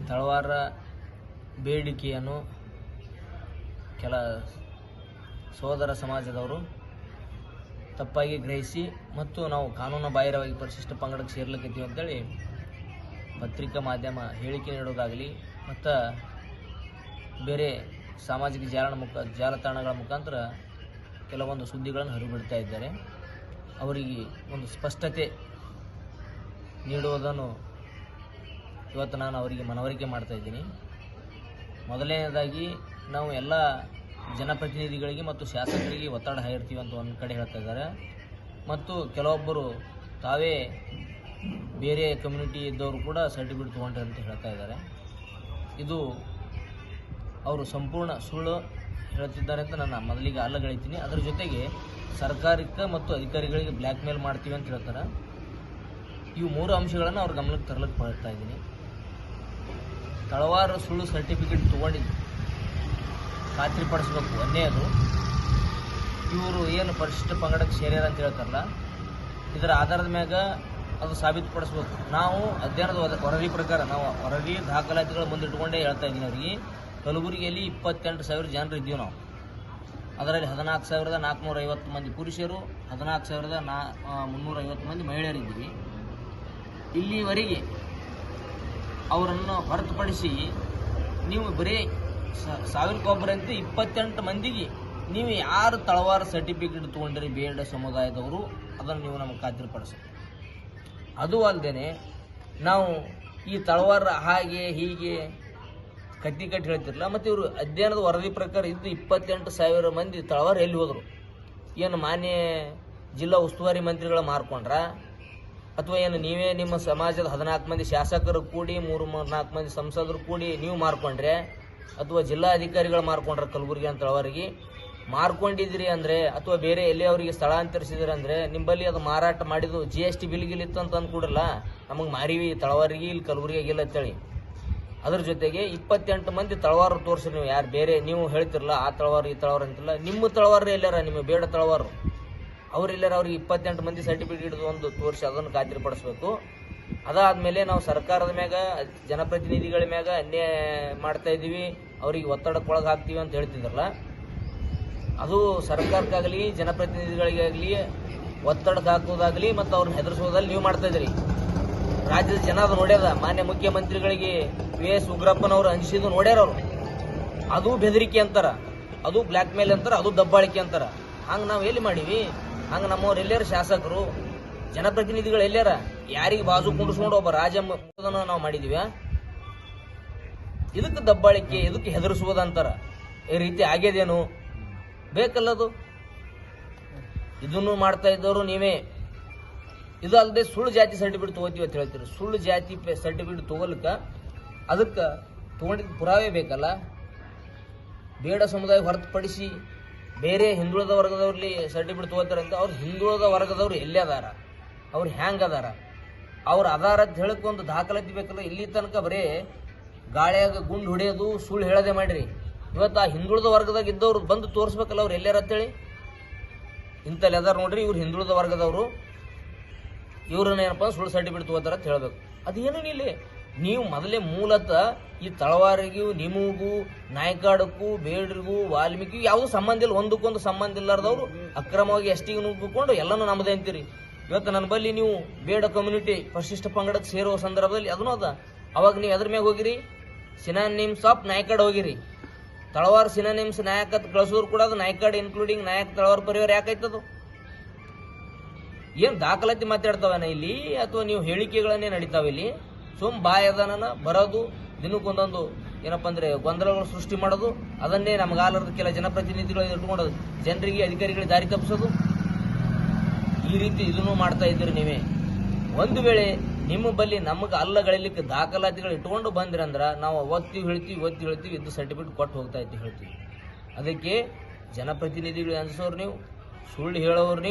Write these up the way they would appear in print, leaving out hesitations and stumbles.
ತಳವಾರ ಬೇಡಿಕೆಯನ್ನು ಕೆಲ ಸೋದರ ಸಮಾಜದವರು ತಪ್ಪಾಗಿ ಗ್ರಹಿಸಿ ಮತ್ತು ನಾವು ಕಾನೂನು ಬಾಹಿರವಾಗಿ ಪರಿಶಿಷ್ಟ ಪಂಗಡಕ್ಕೆ ಸೇರ್ಲಿಕ್ಕೀವಿ ಅಂತೇಳಿ ಪತ್ರಿಕಾ ಮಾಧ್ಯಮ ಹೇಳಿಕೆ ನೀಡೋದಾಗಲಿ ಮತ್ತು ಬೇರೆ ಸಾಮಾಜಿಕ ಜಾಲತಾಣಗಳ ಮುಖಾಂತರ ಕೆಲವೊಂದು ಸುದ್ದಿಗಳನ್ನು ಹರಿಬಿಡ್ತಾ ಇದ್ದಾರೆ. ಅವರಿಗೆ ಒಂದು ಸ್ಪಷ್ಟತೆ ನೀಡುವುದನ್ನು ಇವತ್ತು ನಾನು ಅವರಿಗೆ ಮನವರಿಕೆ ಮಾಡ್ತಾ ಇದ್ದೀನಿ. ಮೊದಲನೇದಾಗಿ ನಾವು ಎಲ್ಲ ಜನಪ್ರತಿನಿಧಿಗಳಿಗೆ ಮತ್ತು ಶಾಸಕರಿಗೆ ಒತ್ತಡ ಹೇರ್ತೀವಿ ಅಂತ ಒಂದು ಕಡೆ ಹೇಳ್ತಾ ಇದ್ದಾರೆ, ಮತ್ತು ಕೆಲವೊಬ್ಬರು ತಾವೇ ಬೇರೆ ಕಮ್ಯುನಿಟಿ ಇದ್ದವರು ಕೂಡ ಸರ್ಟಿಫಿಕೇಟ್ ತೊಗೊಂಡ್ರೆ ಅಂತ ಹೇಳ್ತಾ ಇದ್ದಾರೆ. ಇದು ಅವರು ಸಂಪೂರ್ಣ ಸುಳ್ಳು ಹೇಳ್ತಿದ್ದಾರೆ ಅಂತ ನಾನು ಮೊದಲಿಗೆ ಅಲ್ಲಗಳಿತೀನಿ. ಅದರ ಜೊತೆಗೆ ಸರ್ಕಾರಕ್ಕೆ ಮತ್ತು ಅಧಿಕಾರಿಗಳಿಗೆ ಬ್ಲ್ಯಾಕ್ ಮೇಲ್ ಮಾಡ್ತೀವಿ ಅಂತ ಹೇಳ್ತಾರೆ. ಇವು 3 ಅಂಶಗಳನ್ನು ಅವ್ರ ಗಮನಕ್ಕೆ ತರಲಿಕ್ಕೆ ಬರ್ತಾ ಇದ್ದೀನಿ. ತಳವಾರ ಸುಳ್ಳು ಸರ್ಟಿಫಿಕೇಟ್ ತೊಗೊಂಡಿದ್ದು ಖಾತ್ರಿಪಡಿಸ್ಬೇಕು. ಒಂದೇದು, ಇವರು ಏನು ಪರಿಶಿಷ್ಟ ಪಂಗಡಕ್ಕೆ ಸೇರ್ಯಾರ ಅಂತ ಹೇಳ್ತಾರಲ್ಲ, ಇದರ ಆಧಾರದ ಮ್ಯಾಗ ಅದು ಸಾಬೀತುಪಡಿಸ್ಬೇಕು. ನಾವು ಅಧ್ಯಯನದ ವರದಿ ಪ್ರಕಾರ ನಾವು ವರದಿ ದಾಖಲಾತಿಗಳ ಮುಂದಿಟ್ಟುಕೊಂಡೇ ಹೇಳ್ತಾ ಇದ್ದೀನಿ. ಅವರಿಗೆ ಕಲಬುರಗಿಯಲ್ಲಿ 28,000 ಜನರು ಇದ್ದೀವಿ ನಾವು. ಅದರಲ್ಲಿ 14,450 ಮಂದಿ ಪುರುಷರು, 14,350 ಮಂದಿ ಮಹಿಳೆಯರಿದ್ದೀವಿ. ಇಲ್ಲಿವರೆಗೆ ಅವರನ್ನು ಹೊರತುಪಡಿಸಿ ನೀವು ಬರೀ ಸಾವಿರಕ್ಕೊಬ್ಬರಂತೆ 28 ಮಂದಿಗೆ ನೀವು ಯಾರು ತಳವಾರ ಸರ್ಟಿಫಿಕೇಟ್ ತೊಗೊಂಡ್ರಿ ಬೇಡ ಸಮುದಾಯದವರು, ಅದನ್ನು ನೀವು ನಮಗೆ ಖಾತ್ರಿಪಡಿಸಿ. ಅದು ಅಲ್ಲದೆ ನಾವು ಈ ತಳವಾರ ಹಾಗೆ ಹೀಗೆ ಕಟ್ಟಿ ಹೇಳ್ತಿರಲ್ಲ, ಮತ್ತು ಇವರು ಅಧ್ಯಯನದ ವರದಿ ಪ್ರಕಾರ ಇದ್ದು 28,000 ಮಂದಿ ತಳವಾರ ಎಲ್ಲಿ ಹೋದರು? ಏನು ಮಾನ್ಯ ಜಿಲ್ಲಾ ಉಸ್ತುವಾರಿ ಮಂತ್ರಿಗಳ ಮಾರ್ಕೊಂಡ್ರ, ಅಥವಾ ಏನು ನೀವೇ ನಿಮ್ಮ ಸಮಾಜದ 14 ಮಂದಿ ಶಾಸಕರು ಕೂಡಿ 3-4 ಮಂದಿ ಸಂಸದರು ಕೂಡಿ ನೀವು ಮಾರ್ಕೊಂಡ್ರೆ, ಅಥವಾ ಜಿಲ್ಲಾಧಿಕಾರಿಗಳು ಮಾರ್ಕೊಂಡ್ರೆ ಕಲಬುರಗಿ ಅಂತ ತಳವಾರಿಗೆ ಮಾರ್ಕೊಂಡಿದ್ರಿ ಅಂದರೆ, ಅಥವಾ ಬೇರೆ ಎಲ್ಲಿ ಅವರಿಗೆ ಸ್ಥಳಾಂತರಿಸಿದ್ರಿ ಅಂದರೆ, ನಿಂಬಲ್ಲಿ ಅದು ಮಾರಾಟ ಮಾಡಿದ್ದು GST ಬಿಲ್ಗಿಲ್ಲಿತ್ತು ಅಂತ ಅಂದ್ಕೊಡ್ರಲ್ಲ, ನಮಗೆ ಮಾರಿವಿ ತಳವಾರಿಗೆ ಇಲ್ಲಿ ಕಲಬುರಗಿಯಾಗಿಲ್ಲ ಅಂತೇಳಿ. ಅದ್ರ ಜೊತೆಗೆ 28 ಮಂದಿ ತಳವಾರ ತೋರಿಸ್ರಿ. ನೀವು ಯಾರು ಬೇರೆ ನೀವು ಹೇಳ್ತಿರಲ್ಲ ಆ ತಳವಾರ ಈ ತಳವಾರ ಅಂತಿಲ್ಲ, ನಿಮ್ಮ ತಳವಾರ ಎಲ್ಲಾರ, ನಿಮಗೆ ಬೇಡ ತಳವಾರು ಅವರೆಲ್ಲರ ಅವ್ರಿಗೆ 28 ಮಂದಿ ಸರ್ಟಿಫಿಕೇಟ್ ಒಂದು ತೋರಿಸಿ ಅದನ್ನು ಖಾತ್ರಿಪಡಿಸ್ಬೇಕು. ಅದಾದಮೇಲೆ ನಾವು ಸರ್ಕಾರದ ಮ್ಯಾಗ ಜನಪ್ರತಿನಿಧಿಗಳ ಮ್ಯಾಗ ಅನ್ಯಾಯ ಮಾಡ್ತಾ ಇದ್ದೀವಿ, ಅವ್ರಿಗೆ ಒತ್ತಡಕ್ಕೆ ಒಳಗೆ ಹಾಕ್ತೀವಿ ಅಂತ ಹೇಳ್ತಿದ್ರಲ್ಲ, ಅದು ಸರ್ಕಾರಕ್ಕಾಗಲಿ ಜನಪ್ರತಿನಿಧಿಗಳಿಗಾಗಲಿ ಒತ್ತಡಕ್ಕೆ ಹಾಕೋದಾಗಲಿ ಮತ್ತು ಅವ್ರನ್ನ ಹೆದರಿಸೋದಲ್ಲಿ ನೀವು ಮಾಡ್ತಾ ಇದ್ದೀರಿ. ರಾಜ್ಯದ ಜನ ಅದು ನೋಡ್ಯಾರ. ಮಾನ್ಯ ಮುಖ್ಯಮಂತ್ರಿಗಳಿಗೆ VS ಉಗ್ರಪ್ಪನವರು ಹಂಚಿಸಿದ್ದು ನೋಡ್ಯಾರ ಅವರು. ಅದು ಬೆದರಿಕೆ ಅಂತಾರ, ಅದು ಬ್ಲ್ಯಾಕ್ ಮೇಲ್ ಅಂತಾರ, ಅದು ದಬ್ಬಾಳಿಕೆ ಅಂತಾರ. ಹಂಗೆ ನಾವು ಎಲ್ಲಿ ಮಾಡೀವಿ? ಹಂಗೆ ನಮ್ಮವ್ರು ಎಲ್ಲಾರ ಶಾಸಕರು ಜನಪ್ರತಿನಿಧಿಗಳು ಎಲ್ಲಾರ ಯಾರಿಗೆ ಬಾಜು ಕುಂಡಿಸ್ಕೊಂಡು ಒಬ್ಬ ರಾಜ ನಾವು ಮಾಡಿದೀವಿ? ಇದಕ್ಕೆ ದಬ್ಬಾಳಿಕೆ, ಇದಕ್ಕೆ ಹೆದರಿಸುವುದಂತಾರ. ಈ ರೀತಿ ಆಗ್ಯದೇನು? ಬೇಕಲ್ಲದು. ಇದನ್ನು ಮಾಡ್ತಾ ಇದ್ದವರು ನೀವೇ. ಇದು ಅಲ್ಲದೆ ಸುಳ್ಳು ಜಾತಿ ಸರ್ಟಿಫಿಕೇಟ್ ತೊಗೋತೀವಿ ಅಂತ ಹೇಳ್ತೀರಿ. ಸುಳ್ಳು ಜಾತಿ ಸರ್ಟಿಫಿಕೇಟ್ ತೊಗೊಲಿಕ್ಕೆ ಅದಕ್ಕೆ ತೊಗೊಂಡಿದ್ದು ಪುರಾವೆ ಬೇಕಲ್ಲ. ಬೇಡ ಸಮುದಾಯ ಹೊರತುಪಡಿಸಿ ಬೇರೆ ಹಿಂದುಳಿದ ವರ್ಗದವ್ರಲ್ಲಿ ಸರ್ಟಿಫಿಕೇಟ್ ತೊಗೋತಾರಂತ. ಅವ್ರು ಹಿಂದುಳಿದ ವರ್ಗದವ್ರು ಎಲ್ಲೇ ಅದಾರ, ಅವ್ರು ಹ್ಯಾಂಗೆ ಅದಾರ, ಅವ್ರು ಅದಾರ ಅಂತ ಹೇಳಕ್ಕೆ ಒಂದು ದಾಖಲಾತಿ ಬೇಕಲ್ಲ. ಇಲ್ಲಿ ತನಕ ಬರೀ ಗಾಳಿಯಾಗ ಗುಂಡು ಹೊಡೆಯೋದು ಸುಳ್ಳು ಹೇಳೋದೇ ಮಾಡಿರಿ. ಇವತ್ತು ಆ ಹಿಂದುಳಿದ ವರ್ಗದಾಗ ಇದ್ದವ್ರು ಬಂದು ತೋರಿಸ್ಬೇಕಲ್ಲ ಅವ್ರು ಎಲ್ಲಾರ ಅಂತೇಳಿ. ಇಂಥಲ್ಲಿ ಅದಾರ ನೋಡ್ರಿ, ಇವ್ರು ಹಿಂದುಳಿದ ವರ್ಗದವರು, ಇವ್ರನ್ನ ಏನಪ್ಪ ಸುಳ್ಳು ಸರ್ಟಿಫಿಕೇಟ್ ತೊಗೋತಾರ ಅಂತ ಹೇಳಬೇಕು. ಅದೇನು ಇಲ್ಲಿ ನೀವು ಮೊದಲೇ ಮೂಲತಃ ಈ ತಳವಾರಿಗೂ ನಿಮಗೂ ನಾಯ್ಕಾಡಕ್ಕೂ ಬೇಡ್ರಿಗೂ ವಾಲ್ಮೀಕಿಗೂ ಯಾವುದೂ ಸಂಬಂಧ ಇಲ್ಲ. ಒಂದಕ್ಕೊಂದು ಸಂಬಂಧ ಇಲ್ಲಾರ್ದವ್ರು ಅಕ್ರಮವಾಗಿ ಎಷ್ಟಿಗೆ ನುಗ್ಗಿಕೊಂಡು ಎಲ್ಲನೂ ನಮ್ಮದೇ ಅಂತೀರಿ. ಇವತ್ತು ನನ್ನ ಬಲ್ಲಿ ನೀವು ಬೇಡ ಕಮ್ಯುನಿಟಿ ಪರಿಶಿಷ್ಟ ಪಂಗಡಕ್ಕೆ ಸೇರುವ ಸಂದರ್ಭದಲ್ಲಿ ಅದನ್ನೂ ಅದ. ಅವಾಗ ನೀವು ಎದ್ರ ಮ್ಯಾಗ ಹೋಗಿರಿ? ಸಿನಾನಿಮ್ಸ್ ಆಫ್ ನಾಯ್ಕಾಡ್ ಹೋಗಿರಿ. ತಳವಾರ ಸಿನಾನಿಮ್ಸ್ ನಾಯಕತ್ ಕಳಿಸೋರು ಕೂಡ ಅದು ನಾಯ್ಕಾಡ್ ಇನ್ಕ್ಲೂಡಿಂಗ್ ನಾಯಕ್ ತಳವಾರ ಪರಿವಾರ ಯಾಕಾಯ್ತದು? ಏನು ದಾಖಲಾತಿ ಮಾತಾಡ್ತಾವನ ಇಲ್ಲಿ, ಅಥವಾ ನೀವು ಹೇಳಿಕೆಗಳನ್ನೇ ನಡೀತಾವ ಇಲ್ಲಿ? ಬಾಯದನ ಬರೋದು, ದಿನಕ್ಕೊಂದೊಂದು ಏನಪ್ಪ ಅಂದರೆ ಗೊಂದಲಗಳು ಸೃಷ್ಟಿ ಮಾಡೋದು, ಅದನ್ನೇ ನಮಗಾಲರದ ಕೆಲ ಜನಪ್ರತಿನಿಧಿಗಳು ಇಟ್ಕೊಳ್ಳೋದು, ಜನರಿಗೆ ಅಧಿಕಾರಿಗಳಿಗೆ ದಾರಿ ತಪ್ಪಿಸೋದು. ಈ ರೀತಿ ಇದನ್ನು ಮಾಡ್ತಾ ಇದ್ದೀರಿ ನೀವೇ. ಒಂದು ವೇಳೆ ನಿಮ್ಮ ಬಲ್ಲಿ ನಮಗೆ ಅಲ್ಲಗಳಿಲಿಕ್ಕೆ ದಾಖಲಾತಿಗಳು ಇಟ್ಕೊಂಡು ಬಂದ್ರಂದ್ರೆ ನಾವು ಒತ್ತಿ ಹೇಳ್ತೀವಿ ಇದು ಸರ್ಟಿಫಿಕೇಟ್ ಕೊಟ್ಟು ಹೋಗ್ತಾ ಇತ್ತು ಹೇಳ್ತೀವಿ. ಅದಕ್ಕೆ ಜನಪ್ರತಿನಿಧಿಗಳು ಅನ್ಸೋರು ನೀವು, ಸುಳ್ಳು ಹೇಳೋರು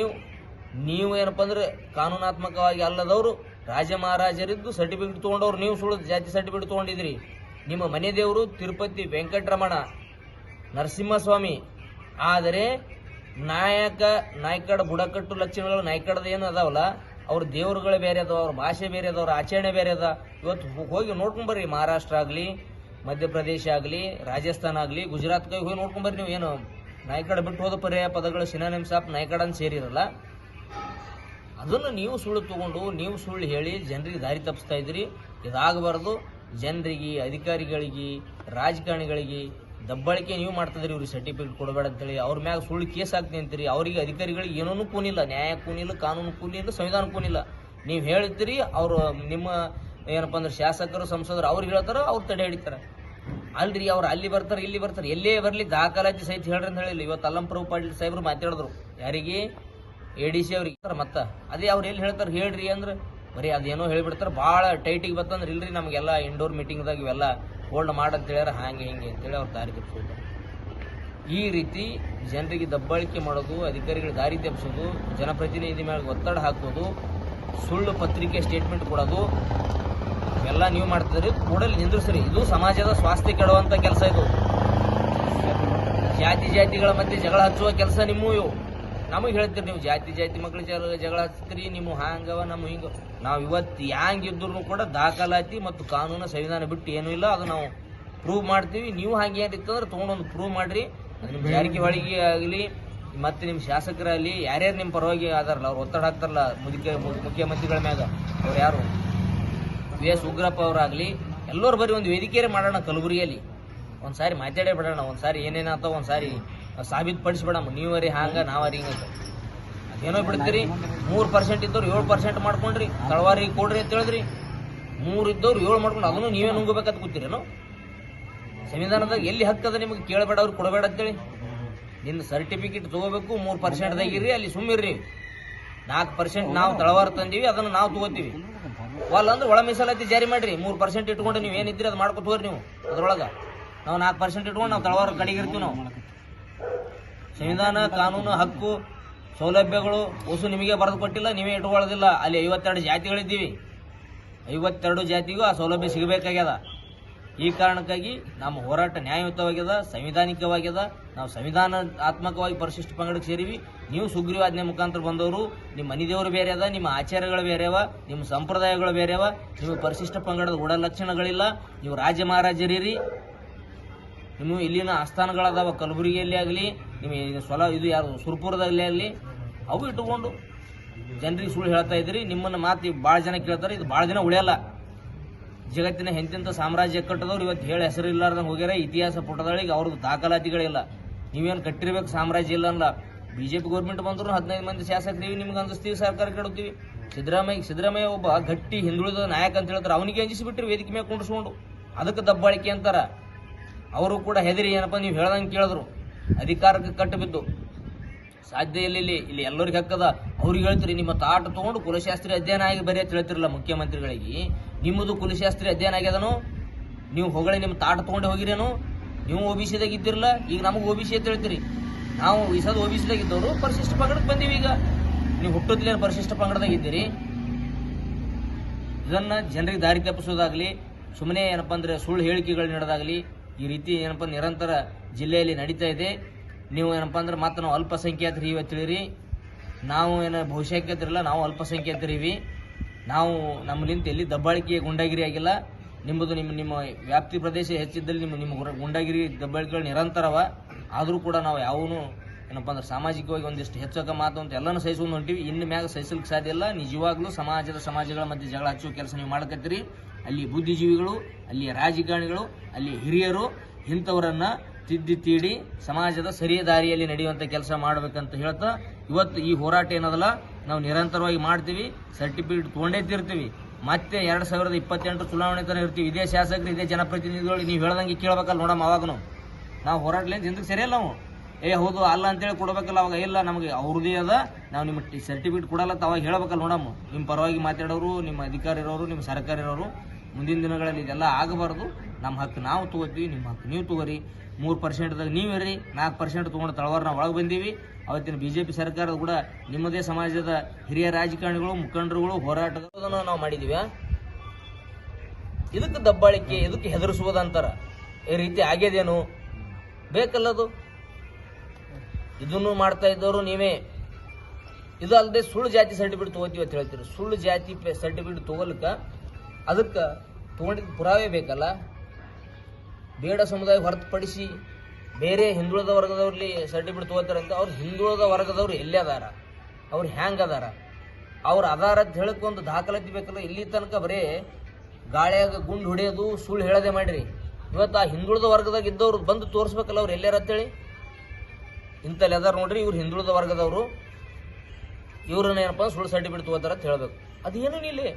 ನೀವು ಏನಪ್ಪ ಅಂದ್ರೆ ಕಾನೂನಾತ್ಮಕವಾಗಿ ಅಲ್ಲದವರು ರಾಜ ಮಹಾರಾಜರಿದ್ದು ಸರ್ಟಿಫಿಕೇಟ್ ತೊಗೊಂಡವ್ರು ನೀವು ಸುಳ್ಳು ಜಾತಿ ಸರ್ಟಿಫಿಕೇಟ್ ತೊಗೊಂಡಿದ್ರಿ. ನಿಮ್ಮ ಮನೆ ದೇವರು ತಿರುಪತಿ ವೆಂಕಟರಮಣ ನರಸಿಂಹಸ್ವಾಮಿ. ಆದರೆ ನಾಯಕಡ ಬುಡಕಟ್ಟು ಲಕ್ಷಣಗಳು ನಾಯ್ಕಡದ ಏನು ಅದಾವಲ್ಲ ಅವ್ರ ದೇವರುಗಳೇ ಬೇರೆ ಅದಾವ, ಅವ್ರ ಭಾಷೆ ಬೇರೆ ಅದ, ಅವ್ರ ಆಚರಣೆ ಬೇರೆ ಅದ. ಇವತ್ತು ಹೋಗಿ ನೋಡ್ಕೊಂಬರ್ರಿ, ಮಹಾರಾಷ್ಟ್ರ ಆಗಲಿ, ಮಧ್ಯಪ್ರದೇಶ ಆಗಲಿ, ರಾಜಸ್ಥಾನ ಆಗಲಿ, ಗುಜರಾತ್ಗೆ ಹೋಗಿ ನೋಡ್ಕೊಂಬರ್ರಿ. ನೀವು ಏನು ನಾಯ್ಕಡ ಬಿಟ್ಟು ಹೋದ ಪರ್ಯಾಯ ಪದಗಳು ಸಿನಾನಿಮ್ಸ್ ಆಫ್ ನಾಯ್ಕಡ ಅಂತ ಸೇರಿರಲ್ಲ. ಅದನ್ನು ನೀವು ಸುಳ್ಳು ತಗೊಂಡು ನೀವು ಸುಳ್ಳು ಹೇಳಿ ಜನರಿಗೆ ದಾರಿ ತಪ್ಪಿಸ್ತಾ ಇದ್ರಿ. ಇದಾಗಬಾರ್ದು. ಜನರಿಗೆ, ಅಧಿಕಾರಿಗಳಿಗೆ, ರಾಜಕಾರಣಿಗಳಿಗೆ ದಬ್ಬಾಳಿಕೆ ನೀವು ಮಾಡ್ತಿದ್ರಿ. ಇವ್ರಿಗೆ ಸರ್ಟಿಫಿಕೇಟ್ ಕೊಡಬೇಡ ಅಂತೇಳಿ ಅವ್ರ ಮ್ಯಾಗ ಸುಳ್ಳು ಕೇಸ್ ಹಾಕ್ತೀನಿ ಅಂತೀರಿ. ಅವರಿಗೆ ಅಧಿಕಾರಿಗಳಿಗೆ ಏನೂ ಕೂನಿಲ್ಲ, ನ್ಯಾಯ ಕೂನಿಲ್ಲ, ಕಾನೂನು ಕೂನಿಲ್ಲ, ಸಂವಿಧಾನ ಕೂನಿಲ್ಲ. ನೀವು ಹೇಳಿದ್ರಿ, ಅವರು ನಿಮ್ಮ ಏನಪ್ಪ ಅಂದ್ರೆ ಶಾಸಕರು, ಸಂಸದರು ಅವ್ರಿಗೆ ಹೇಳ್ತಾರ, ಅವ್ರು ತಡೆ ಹಿಡಿತಾರೆ. ಅಲ್ರಿ, ಅವ್ರು ಅಲ್ಲಿ ಬರ್ತಾರೆ, ಇಲ್ಲಿ ಬರ್ತಾರೆ, ಎಲ್ಲೇ ಬರಲಿ ದಾಖಲಾತಿ ಸಹಿತ ಹೇಳ್ರಿ ಅಂತ ಹೇಳಿಲ್ಲ. ಇವತ್ತು ಅಲ್ಲಂಪ್ರಭು ಪಾಟೀಲ್ ಸಾಹೇಬ್ರು ಮಾತಾಡಿದ್ರು. ಯಾರಿಗೆ? ADC ಅವ್ರಿಗೆ. ಮತ್ತೆ ಅದೇ ಅವ್ರು ಎಲ್ಲಿ ಹೇಳ್ತಾರೆ ಹೇಳ್ರಿ ಅಂದ್ರೆ ಬರೀ ಅದೇನೋ ಹೇಳಿಬಿಡ್ತಾರೆ. ಭಾಳ ಟೈಟಿಗೆ ಬರ್ತಂದ್ರೆ ಇಲ್ರಿ ನಮಗೆಲ್ಲ ಇಂಡೋರ್ ಮೀಟಿಂಗ್ದಾಗ ಇವೆಲ್ಲ ಹೋಲ್ಡ್ ಮಾಡಂತ ಹೇಳ್ಯಾರ, ಹಾಗೆ ಹಿಂಗೆ ಅಂತೇಳಿ ಅವ್ರು ದಾರಿ ತಪ್ಪಿಸೋದು. ಈ ರೀತಿ ಜನರಿಗೆ ದಬ್ಬಾಳಿಕೆ ಮಾಡೋದು, ಅಧಿಕಾರಿಗಳಿಗೆ ದಾರಿ ತಪ್ಪಿಸೋದು, ಜನಪ್ರತಿನಿಧಿ ಮೇಲೆ ಒತ್ತಡ ಹಾಕೋದು, ಸುಳ್ಳು ಪತ್ರಿಕೆ ಸ್ಟೇಟ್ಮೆಂಟ್ ಕೊಡೋದು, ಇವೆಲ್ಲ ನೀವು ಮಾಡ್ತಿದ್ರಿ. ಕೂಡಲೇ ನಿಂದ್ರಿಸ್ರಿ. ಇದು ಸಮಾಜದ ಸ್ವಾಸ್ಥ್ಯ ಕೆಡುವಂಥ ಕೆಲಸ. ಇದು ಜಾತಿಗಳ ಮಧ್ಯೆ ಜಗಳ ಹಚ್ಚುವ ಕೆಲಸ ನಿಮ್ಮ. ಇವು ನಮಗೆ ಹೇಳ್ತೀರಿ, ನೀವು ಜಾತಿ ಮಕ್ಕಳು ಜಗಳ ಹಚ್ತೀರಿ, ನಿಮ್ಮ ಹಾಂಗವ ನಮ್ಮ ಹಿಂಗ. ನಾವು ಇವತ್ತು ಹ್ಯಾಂಗಿದ್ರು ಕೂಡ ದಾಖಲಾತಿ ಮತ್ತು ಕಾನೂನು ಸಂವಿಧಾನ ಬಿಟ್ಟು ಏನೂ ಇಲ್ಲ. ಅದು ನಾವು ಪ್ರೂವ್ ಮಾಡ್ತೀವಿ. ನೀವು ಹಾಗೆ ಏನಿತ್ತು ಅಂದ್ರೆ ತೊಗೊಂಡೊಂದು ಪ್ರೂವ್ ಮಾಡಿರಿ. ನಿಮ್ಮ ಜಾರಕಿಹೊಳಿಗೆ ಆಗಲಿ ಮತ್ತು ನಿಮ್ಮ ಶಾಸಕರಲ್ಲಿ ಯಾರ್ಯಾರು ನಿಮ್ಮ ಪರವಾಗಿ ಆದಾರಲ್ಲ, ಅವ್ರು ಒತ್ತಡ ಹಾಕ್ತಾರಲ್ಲ ಮುಖ್ಯಮಂತ್ರಿಗಳ ಮ್ಯಾಗ, ಅವ್ರು ಯಾರು VS ಉಗ್ರಪ್ಪ ಅವರಾಗಲಿ, ಎಲ್ಲರೂ ಬರೀ ಒಂದು ವೇದಿಕೆಯೇ ಮಾಡೋಣ. ಕಲಬುರಗಿಯಲ್ಲಿ ಒಂದು ಸಾರಿ ಮಾತಾಡೇ ಬಿಡೋಣ. ಒಂದು ಸಾರಿ ಏನೇನಾಗ್ತಾವ ಒಂದು ಸಾರಿ ಸಾಬೀತುಪಡಿಸ್ಬೇಡಮ್ಮ. ನೀವರಿ ಹಾಂಗ ನಾವರಿ ಹಿಂಗ ಅದೇನೋ ಬಿಡ್ತೀರಿ. 3% ಇದ್ದವ್ರು 7% ಮಾಡ್ಕೊಂಡ್ರಿ. ತಳವಾರಿಗೆ ಕೊಡ್ರಿ ಅಂತ ಹೇಳಿದ್ರಿ. 3 ಇದ್ದವ್ರು 7 ಮಾಡ್ಕೊಂಡು ಅದನ್ನು ನೀವೇ ನುಂಗಬೇಕಂತ ಕೂತೀರೇನು? ಸಂವಿಧಾನದಾಗ ಎಲ್ಲಿ ಹಕ್ಕದ ನಿಮಗೆ? ಕೇಳಬೇಡ, ಅವ್ರಿಗೆ ಕೊಡಬೇಡ ಅಂತೇಳಿ. ನಿನ್ನ ಸರ್ಟಿಫಿಕೇಟ್ ತಗೋಬೇಕು, 3%ದಾಗಿರ್ರಿ, ಅಲ್ಲಿ ಸುಮ್ಮಿರ್ರಿ. 4% ನಾವು ತಳವಾರ ತಂದೀವಿ, ಅದನ್ನು ನಾವು ತಗೋತೀವಿ. ಒಲ್ಲ ಅಂದ್ರೆ ಒಳ ಮೀಸಲಾತಿ ಜಾರಿ ಮಾಡ್ರಿ. 3% ಇಟ್ಕೊಂಡು ನೀವು ಏನಿದ್ರಿ ಅದು ಮಾಡ್ಕೊತ ಹೋಗ್ರಿ. ನೀವು ಅದ್ರೊಳಗೆ ನಾವು 4% ಇಟ್ಕೊಂಡು ನಾವು ತಳವಾರ ಕಡೆಗಿರ್ತೀವಿ. ನಾವು ಸಂವಿಧಾನ, ಕಾನೂನು, ಹಕ್ಕು, ಸೌಲಭ್ಯಗಳು ಹೊಸು ನಿಮಗೆ ಬರೆದು ಕೊಟ್ಟಿಲ್ಲ, ನೀವೇ ಇಟ್ಕೊಳ್ಳೋದಿಲ್ಲ. ಅಲ್ಲಿ 52 ಜಾತಿಗಳಿದ್ದೀವಿ. 52 ಜಾತಿಗೂ ಆ ಸೌಲಭ್ಯ ಸಿಗಬೇಕಾಗ್ಯದ. ಈ ಕಾರಣಕ್ಕಾಗಿ ನಮ್ಮ ಹೋರಾಟ ನ್ಯಾಯಯುತವಾಗ್ಯದ, ಸಂವಿಧಾನಿಕವಾಗ್ಯದ. ನಾವು ಸಂವಿಧಾನಾತ್ಮಕವಾಗಿ ಪರಿಶಿಷ್ಟ ಪಂಗಡಕ್ಕೆ ಸೇರಿವಿ. ನೀವು ಸುಗ್ರೀವಾಜ್ಞೆ ಮುಖಾಂತರ ಬಂದವರು. ನಿಮ್ಮ ಮನೆದೇವರು ಬೇರೆ ಅದ, ನಿಮ್ಮ ಆಚಾರಗಳು ಬೇರೆ ಅವ, ನಿಮ್ಮ ಸಂಪ್ರದಾಯಗಳು ಬೇರೆ ಅವ. ನಿಮ್ಮ ಪರಿಶಿಷ್ಟ ಪಂಗಡದ ಗುಣಲಕ್ಷಣಗಳಿಲ್ಲ. ನೀವು ರಾಜ್ಯ ಮಹಾರಾಜರಿರಿ. ನಿಮ್ಮ ಇಲ್ಲಿನ ಆಸ್ಥಾನಗಳದಾವ, ಕಲಬುರಗಿಯಲ್ಲಿ ಆಗಲಿ, ನಿಮ್ಮ ಇದು ಯಾರು ಸುರ್ಪುರದಲ್ಲಿ ಆಗಲಿ, ಅವು ಇಟ್ಟುಕೊಂಡು ಜನರಿಗೆ ಸುಳ್ಳು ಹೇಳ್ತಾ ಇದ್ರಿ. ನಿಮ್ಮನ್ನು ಮಾತು ಭಾಳ ಜನ ಕೇಳ್ತಾರೆ. ಇದು ಭಾಳ ದಿನ ಉಳಿಯಲ್ಲ. ಜಗತ್ತಿನ ಎಂತೆಂಥ ಸಾಮ್ರಾಜ್ಯ ಕಟ್ಟದವ್ರು ಇವತ್ತು ಹೇಳಿ ಹೆಸರಿಲ್ಲಾರ್ದಂಗೆ ಹೋಗ್ಯಾರ. ಇತಿಹಾಸ ಪುಟದೊಳಗೆ ಅವ್ರದ್ದು ದಾಖಲಾತಿಗಳಿಲ್ಲ. ನೀವೇನು ಕಟ್ಟಿರ್ಬೇಕು ಸಾಮ್ರಾಜ್ಯ ಇಲ್ಲ ಅಲ್ಲ. BJP ಗೌರ್ಮೆಂಟ್ ಬಂದ್ರು 15 ಮಂದಿ ಶಾಸಕರಿಗೆ ನಿಮ್ಗೆ ಅಂದಿಸ್ತೀವಿ, ಸರ್ಕಾರ ಕೆಡುತ್ತೀವಿ. ಸಿದ್ದರಾಮಯ್ಯ ಒಬ್ಬ ಗಟ್ಟಿ ಹಿಂದುಳಿದ ನಾಯಕ ಅಂತ ಹೇಳ್ತಾರೆ. ಅವನಿಗೆ ಅಂಜಿಸಿಬಿಟ್ರಿ ವೇದಿಕೆ ಮೇಲೆ ಕುಂಡಿಸ್ಕೊಂಡು. ಅದಕ್ಕೆ ದಬ್ಬಾಳಿಕೆ ಅಂತಾರ. ಅವರು ಕೂಡ ಹೆದರಿ ಏನಪ್ಪ ನೀವು ಹೇಳ್ದಂಗೆ ಕೇಳಿದ್ರು. ಅಧಿಕಾರಕ್ಕೆ ಕಟ್ಟು ಬಿದ್ದು ಸಾಧ್ಯ ಇಲ್ಲಿ ಎಲ್ಲರಿಗೆ ಹಕ್ಕದ. ಅವ್ರಿಗೆ ಹೇಳ್ತೀರಿ ನಿಮ್ಮ ತಾಟ ತೊಗೊಂಡು ಕುಲಶಾಸ್ತ್ರಿ ಅಧ್ಯಯನ ಆಗಿ ಬರೀ ಅಂತ ಹೇಳ್ತಿರಲ್ಲ ಮುಖ್ಯಮಂತ್ರಿಗಳಿಗೆ. ನಿಮ್ಮದು ಕುಲಶಾಸ್ತ್ರಿ ಅಧ್ಯಯನ ಆಗ್ಯದನು? ನೀವು ಹೊಗಳೆ ನಿಮ್ಮ ತಾಟ ತೊಗೊಂಡೆ ಹೋಗಿರೇನು? ನೀವು OBCದಾಗ ಇದ್ದಿರಲ್ಲ, ಈಗ ನಮಗೆ OBC ಅಂತ ಹೇಳ್ತೀರಿ. ನಾವು ಈಸದ OBCದಾಗ ಇದ್ದವರು ಪರಿಶಿಷ್ಟ ಪಂಗಡಕ್ಕೆ ಬಂದೀವಿ. ಈಗ ನೀವು ಹುಟ್ಟೋದ್ಲೇನು ಪರಿಶಿಷ್ಟ ಪಂಗಡದಾಗ ಇದ್ದೀರಿ? ಇದನ್ನ ಜನರಿಗೆ ದಾರಿ ತಪ್ಪಿಸೋದಾಗಲಿ, ಸುಮ್ಮನೆ ಏನಪ್ಪ ಅಂದ್ರೆ ಸುಳ್ಳು ಹೇಳಿಕೆಗಳು ನೀಡೋದಾಗಲಿ, ಈ ರೀತಿ ಏನಪ್ಪ ನಿರಂತರ ಜಿಲ್ಲೆಯಲ್ಲಿ ನಡೀತಾ ಇದೆ. ನೀವು ಏನಪ್ಪ ಅಂದ್ರೆ ಮತ್ತೆ ನಾವು ಅಲ್ಪಸಂಖ್ಯಾತರು ಇವೆ ತಿಳಿರಿ. ನಾವು ಬಹುಸಂಖ್ಯಾತರಿಲ್ಲ, ನಾವು ಅಲ್ಪಸಂಖ್ಯಾತರಿವಿ. ನಾವು ನಮ್ಮಲಿಂತ ಎಲ್ಲಿ ದಬ್ಬಾಳಿಕೆ ಗುಂಡಾಗಿರಿ ಆಗಿಲ್ಲ. ನಿಮ್ಮದು ನಿಮ್ಮ ವ್ಯಾಪ್ತಿ ಪ್ರದೇಶ ಹೆಚ್ಚಿದ್ದಲ್ಲಿ ನಿಮ್ಮ ಗುಂಡಾಗಿರಿ ದಬ್ಬಾಳಿಕೆಗಳು ನಿರಂತರವ. ಆದರೂ ಕೂಡ ನಾವು ಯಾವನು ಏನಪ್ಪ ಅಂದ್ರೆ ಸಾಮಾಜಿಕವಾಗಿ ಒಂದಿಷ್ಟು ಹೆಚ್ಚಕ ಮಾತು ಅಂತ ಎಲ್ಲನೂ ಸಹಿಸ್ಕೊಂಡು ಹೊಂಟಿವಿ. ಇನ್ನು ಮ್ಯಾಗ ಸಹಿಸಲಿಕ್ಕೆ ಸಾಧ್ಯ ಇಲ್ಲ. ನಿಜವಾಗ್ಲೂ ಸಮಾಜಗಳ ಮಧ್ಯೆ ಜಗಳ ಹಚ್ಚುವ ಕೆಲಸ ನೀವು ಮಾಡಕತ್ತೀರಿ. ಅಲ್ಲಿ ಬುದ್ಧಿಜೀವಿಗಳು, ಅಲ್ಲಿ ರಾಜಕಾರಣಿಗಳು, ಅಲ್ಲಿ ಹಿರಿಯರು ಇಂಥವರನ್ನ ತಿದ್ದಿ ತೀಡಿ ಸಮಾಜದ ಸರಿಯ ದಾರಿಯಲ್ಲಿ ನಡೆಯುವಂಥ ಕೆಲಸ ಮಾಡಬೇಕಂತ ಹೇಳ್ತಾ ಇವತ್ತು ಈ ಹೋರಾಟ ಏನದಲ್ಲ ನಾವು ನಿರಂತರವಾಗಿ ಮಾಡ್ತೀವಿ. ಸರ್ಟಿಫಿಕೇಟ್ ತೊಗೊಂಡೇ ತಿರ್ತೀವಿ. ಮತ್ತೆ 2028 ಚುನಾವಣೆ ತನಕ ಇರ್ತೀವಿ. ಇದೇ ಶಾಸಕರು, ಇದೇ ಜನಪ್ರತಿನಿಧಿಗಳು ನೀವು ಹೇಳ್ದಂಗೆ ಕೇಳಬೇಕಲ್ಲ ನೋಡಮ್ಮ. ಅವಾಗ ನಾವು ಹೋರಾಟಲೇನು ಜನರಿಗೆ ಸರಿಯಲ್ಲ. ನಾವು ಹೌದು ಅಲ್ಲ ಅಂತೇಳಿ ಕೊಡಬೇಕಲ್ಲ. ಅವಾಗ ಇಲ್ಲ ನಮಗೆ ಅವ್ರದ್ದೇ ಅದ, ನಾವು ನಿಮ್ಮ ಸರ್ಟಿಫಿಕೇಟ್ ಕೊಡಲ್ಲ ಅಂತ ಅವಾಗ ಹೇಳ್ಬೇಕಲ್ಲ ನೋಡಮ್ಮ. ನಿಮ್ಮ ಪರವಾಗಿ ಮಾತಾಡೋರು, ನಿಮ್ಮ ಅಧಿಕಾರಿ ಇರೋರು, ನಿಮ್ಮ ಸರ್ಕಾರ ಇರೋರು. ಮುಂದಿನ ದಿನಗಳಲ್ಲಿ ಇದೆಲ್ಲ ಆಗಬಾರ್ದು. ನಮ್ಮ ಹಕ್ಕು ನಾವು ತೊಗೋತೀವಿ, ನಿಮ್ಮ ಹಕ್ಕು ನೀವು ತೊಗೋರಿ. 3%ದಾಗ ನೀವಿರಿ, 4% ತೊಗೊಂಡು ತಳವಾರ ನಾವು ಒಳಗೆ ಬಂದೀವಿ. ಅವತ್ತಿನ BJP ಸರ್ಕಾರದ ಕೂಡ ನಿಮ್ಮದೇ ಸಮಾಜದ ಹಿರಿಯ ರಾಜಕಾರಣಿಗಳು, ಮುಖಂಡರುಗಳು, ಹೋರಾಟಗಾರರನ್ನು ನಾವು ಮಾಡಿದ್ದೀವಿ. ಇದಕ್ಕೆ ದಬ್ಬಾಳಿಕೆ, ಇದಕ್ಕೆ ಹೆದರಿಸುವುದಂತಾರ. ಈ ರೀತಿ ಆಗ್ಯದೇನು ಬೇಕಲ್ಲದು. ಇದನ್ನು ಮಾಡ್ತಾ ಇದ್ದವರು ನೀವೇ. ಇದು ಅಲ್ಲದೆ ಸುಳ್ಳು ಜಾತಿ ಸರ್ಟಿಫಿಕೇಟ್ ತಗೋತೀವಿ ಅಂತ ಹೇಳ್ತೀರಿ. ಸುಳ್ಳು ಜಾತಿ ಸರ್ಟಿಫಿಕೇಟ್ ತಗೋಲಿಕ್ಕೆ ಅದಕ್ಕೆ ತಗೊಂಡಿದ್ದ ಪುರಾವೆ ಬೇಕಲ್ಲ. ಬೇಡ ಸಮುದಾಯ ಹೊರತುಪಡಿಸಿ ಬೇರೆ ಹಿಂದುಳಿದ ವರ್ಗದವ್ರಲ್ಲಿ ಸರ್ಟಿಫಿಕೇಟ್ ತಗೋತಾರಂತ. ಅವ್ರು ಹಿಂದುಳಿದ ವರ್ಗದವ್ರು ಎಲ್ಲೇ ಅದಾರ, ಅವ್ರು ಹ್ಯಾಂಗ್ ಅದಾರ, ಅವ್ರು ಅದಾರ ಅಂತ ಹೇಳಕ್ಕೆ ಒಂದು ದಾಖಲಾತಿ ಬೇಕಲ್ಲ. ಇಲ್ಲಿ ತನಕ ಬರೀ ಗಾಳಿಯಾಗ ಗುಂಡು ಹೊಡೆಯೋದು ಸುಳ್ಳು ಹೇಳದೆ ಮಾಡಿರಿ. ಇವತ್ತು ಆ ಹಿಂದುಳಿದ ವರ್ಗದಾಗ ಇದ್ದವ್ರು ಬಂದು ತೋರಿಸ್ಬೇಕಲ್ಲ ಅವ್ರು ಎಲ್ಲಾರ ಅಂತೇಳಿ. ಇಂಥಲ್ಲಿ ಅದಾರ ನೋಡ್ರಿ, ಇವ್ರು ಹಿಂದುಳಿದ ವರ್ಗದವರು, ಇವ್ರನ್ನ ಏನಪ್ಪ ಸುಳ್ಳು ಸರ್ಟಿಫಿಕೇಟ್ ತಗೋತಾರ ಅಂತ ಹೇಳ್ಬೇಕು. ಅದೇನೇನು ಇಲ್ಲಿ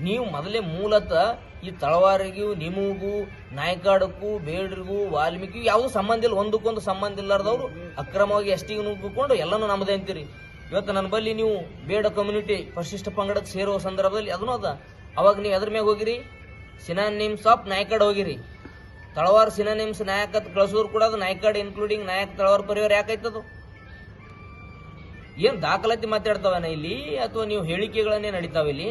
ನೀವು ಮೊದಲೇ ಮೂಲತಃ ಈ ತಳವಾರಿಗೂ ನಿಮಗೂ ನಾಯ್ಕಾಡಕ್ಕೂ ಬೇಡ್ರಿಗೂ ವಾಲ್ಮೀಕಿಗೂ ಯಾವುದೂ ಸಂಬಂಧ ಇಲ್ಲ, ಒಂದಕ್ಕೊಂದು ಸಂಬಂಧ ಇಲ್ಲಾರ್ದವ್ರು ಅಕ್ರಮವಾಗಿ ಎಷ್ಟಿಗೆ ನುಗ್ಗಿಕೊಂಡು ಎಲ್ಲನೂ ನಮ್ಮದೇ ಅಂತೀರಿ. ಇವತ್ತು ನನ್ನ ಬಳಿ ನೀವು ಬೇಡ ಕಮ್ಯುನಿಟಿ ಪರಿಶಿಷ್ಟ ಪಂಗಡಕ್ಕೆ ಸೇರುವ ಸಂದರ್ಭದಲ್ಲಿ ಅದನ್ನೂ ಅದ. ಅವಾಗ ನೀವು ಎದ್ರ ಮ್ಯಾಗ ಹೋಗಿರಿ, ಸಿನಾನಿಮ್ಸ್ ಆಫ್ ನಾಯ್ಕಾಡ್ ಹೋಗಿರಿ. ತಳವಾರ ಸಿನಾನಿಮ್ಸ್ ನಾಯಕ ಕಳಿಸೋರು ಕೂಡ ಅದು ನಾಯ್ಕಾಡ್ ಇನ್ಕ್ಲೂಡಿಂಗ್ ನಾಯಕ್ ತಳವಾರ ಪರಿವಾರ ಯಾಕಾಯ್ತದು? ಏನು ದಾಖಲಾತಿ ಮಾತಾಡ್ತಾವನ ಇಲ್ಲಿ, ಅಥವಾ ನೀವು ಹೇಳಿಕೆಗಳನ್ನೇ ನಡೀತಾವ ಇಲ್ಲಿ?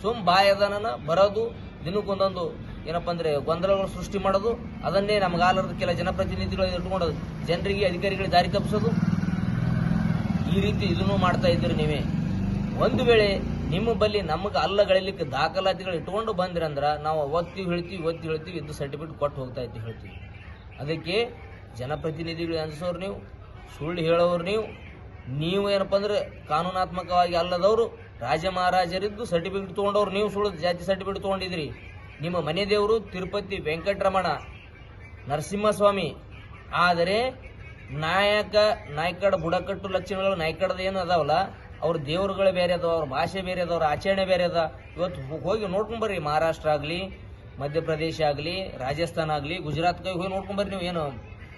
ಸುಮ್ ಬಾಯದನ ಬರೋದು, ದಿನಕ್ಕೊಂದೊಂದು ಏನಪ್ಪ ಅಂದ್ರೆ ಗೊಂದಲಗಳು ಸೃಷ್ಟಿ ಮಾಡೋದು, ಅದನ್ನೇ ನಮಗಾಲರದ ಕೆಲ ಜನಪ್ರತಿನಿಧಿಗಳು ಇಟ್ಕೊಳ್ಳೋದು, ಜನರಿಗೆ ಅಧಿಕಾರಿಗಳಿಗೆ ದಾರಿ ತಪ್ಪಿಸೋದು, ಈ ರೀತಿ ಇದನ್ನು ಮಾಡ್ತಾ ಇದ್ದೀರಿ ನೀವೇ. ಒಂದು ವೇಳೆ ನಿಮ್ಮ ಬಳಿ ನಮಗೆ ಅಲ್ಲಗಳಿಲಿಕ್ಕೆ ದಾಖಲಾತಿಗಳು ಇಟ್ಕೊಂಡು ಬಂದಿರಂದ್ರ ನಾವು ಒತ್ತಿ ಹೇಳ್ತೀವಿ ಇದು ಸರ್ಟಿಫಿಕೇಟ್ ಕೊಟ್ಟು ಹೋಗ್ತಾ ಇದ್ದೀವಿ ಹೇಳ್ತೀವಿ. ಅದಕ್ಕೆ ಜನಪ್ರತಿನಿಧಿಗಳು ಅನ್ಸೋರು ನೀವು, ಸುಳ್ಳು ಹೇಳೋರು ನೀವು ಏನಪ್ಪ ಅಂದ್ರೆ ಕಾನೂನಾತ್ಮಕವಾಗಿ ಅಲ್ಲದವರು ರಾಜ ಮಹಾರಾಜರಿದ್ದು ಸರ್ಟಿಫಿಕೇಟ್ ತೊಗೊಂಡವ್ರು ನೀವು ಸುಳ್ಳು ಜಾತಿ ಸರ್ಟಿಫಿಕೇಟ್ ತೊಗೊಂಡಿದ್ರಿ. ನಿಮ್ಮ ಮನೆ ದೇವರು ತಿರುಪತಿ ವೆಂಕಟರಮಣ ನರಸಿಂಹಸ್ವಾಮಿ. ಆದರೆ ನಾಯ್ಕಡ ಬುಡಕಟ್ಟು ಲಕ್ಷಣಗಳು ನಾಯ್ಕಡದ ಏನು ಅದಾವಲ್ಲ, ಅವ್ರ ದೇವರುಗಳೇ ಬೇರೆ ಅದಾವ, ಅವ್ರ ಭಾಷೆ ಬೇರೆ ಅದ, ಅವ್ರ ಆಚರಣೆ ಬೇರೆ ಅದ. ಇವತ್ತು ಹೋಗಿ ನೋಡ್ಕೊಂಬರ್ರಿ, ಮಹಾರಾಷ್ಟ್ರ ಆಗಲಿ, ಮಧ್ಯಪ್ರದೇಶ ಆಗಲಿ, ರಾಜಸ್ಥಾನ ಆಗಲಿ, ಗುಜರಾತ್ಗೆ ಹೋಗಿ ನೋಡ್ಕೊಂಬರ್ರಿ. ನೀವು ಏನು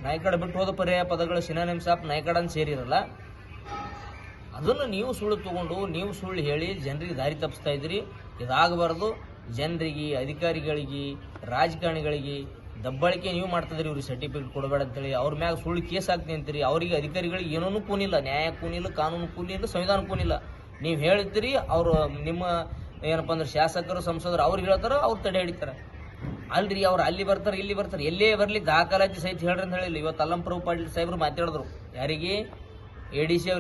ನಾಯ್ಕಡ ಬಿಟ್ಟು ಹೋದ ಪರ್ಯಾಯ ಪದಗಳು ಸಿನಾನಿಮ್ಸ್ ಆಫ್ ನಾಯ್ಕಡ ಅಂತ ಸೇರಿರಲ್ಲ, ಅದನ್ನು ನೀವು ಸುಳ್ಳು ತಗೊಂಡು ನೀವು ಸುಳ್ಳು ಹೇಳಿ ಜನರಿಗೆ ದಾರಿ ತಪ್ಪಿಸ್ತಾ ಇದ್ರಿ. ಇದಾಗಬಾರ್ದು. ಜನರಿಗೆ, ಅಧಿಕಾರಿಗಳಿಗೆ, ರಾಜಕಾರಣಿಗಳಿಗೆ ದಬ್ಬಳಿಕೆ ನೀವು ಮಾಡ್ತಿದ್ರಿ. ಇವ್ರಿಗೆ ಸರ್ಟಿಫಿಕೇಟ್ ಕೊಡಬೇಡ ಅಂತೇಳಿ ಅವ್ರ ಮ್ಯಾಗ ಸುಳ್ಳು ಕೇಸ್ ಹಾಕ್ತೀನಿ ಅಂತೀರಿ. ಅವರಿಗೆ ಅಧಿಕಾರಿಗಳಿಗೆ ಏನೂ ಕೂನಿಲ್ಲ, ನ್ಯಾಯ ಕೂನಿಲ್ಲ, ಕಾನೂನು ಕೂನಿಲ್ಲ, ಸಂವಿಧಾನ ಕೂನಿಲ್ಲ. ನೀವು ಹೇಳ್ತೀರಿ, ಅವರು ನಿಮ್ಮ ಏನಪ್ಪ ಅಂದ್ರೆ ಶಾಸಕರು, ಸಂಸದರು ಅವ್ರಿಗೆ ಹೇಳ್ತಾರ, ಅವ್ರು ತಡೆ ಹಿಡಿತಾರೆ. ಅಲ್ರಿ ಅವ್ರು ಅಲ್ಲಿ ಬರ್ತಾರೆ, ಇಲ್ಲಿ ಬರ್ತಾರೆ, ಎಲ್ಲೇ ಬರಲಿ ದಾಖಲಾತಿ ಸಹಿತ ಹೇಳ್ರಿ ಅಂತ ಹೇಳಿಲ್ಲ. ಇವತ್ತು ಅಲ್ಲಂಪ್ರಭು ಪಾಟೀಲ್ ಸಾಹೇಬ್ರು ಮಾತಾಡಿದ್ರು, ಯಾರಿಗೆ? ADC ಅವ್ರಿಗೆ.